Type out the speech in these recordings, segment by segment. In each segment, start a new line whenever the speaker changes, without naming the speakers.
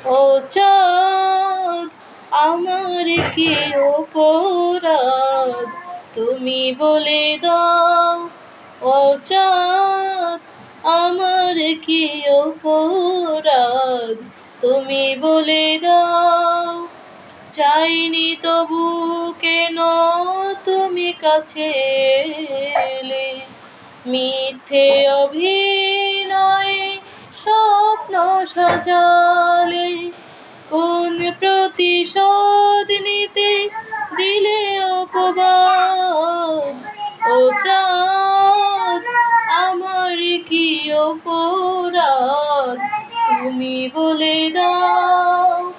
ও চাঁদ আমার কি অপরাধ তুমি বলে দাও। ও চাঁদ আমার কি অপরাধ তুমি বলে দাও। চাইনি তবু কেন তুমি কাছে এলে, মিথ্যে অভিনয়ে স্বপ্ন সাজালে। কোন প্রতিশোধ নিতে দিলে অপবাদ। ও চাঁদ আমার কি অপরাধ তুমি বলে দাও।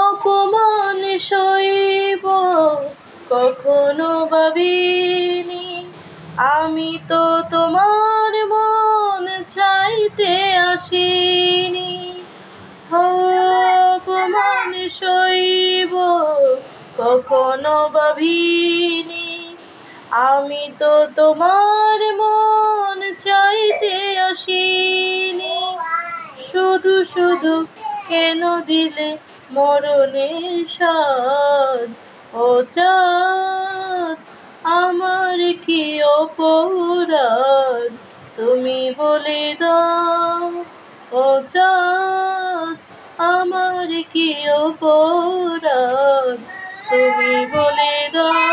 অপমান সইব কখনো ভাবিনি, আমি তো তোমার মন চাইতে আসিনি। অপমান সইব কখনো ভাবিনি, আমি তো তোমার মন চাইতে আসিনি। শুধু শুধু কেন দিলে মরণের স্বাদ। ও চাঁদ আমার কি অপরাধ তুমি বলে দাও। ও চাঁদ আমার কি অপরাধ তুমি বলে দাও।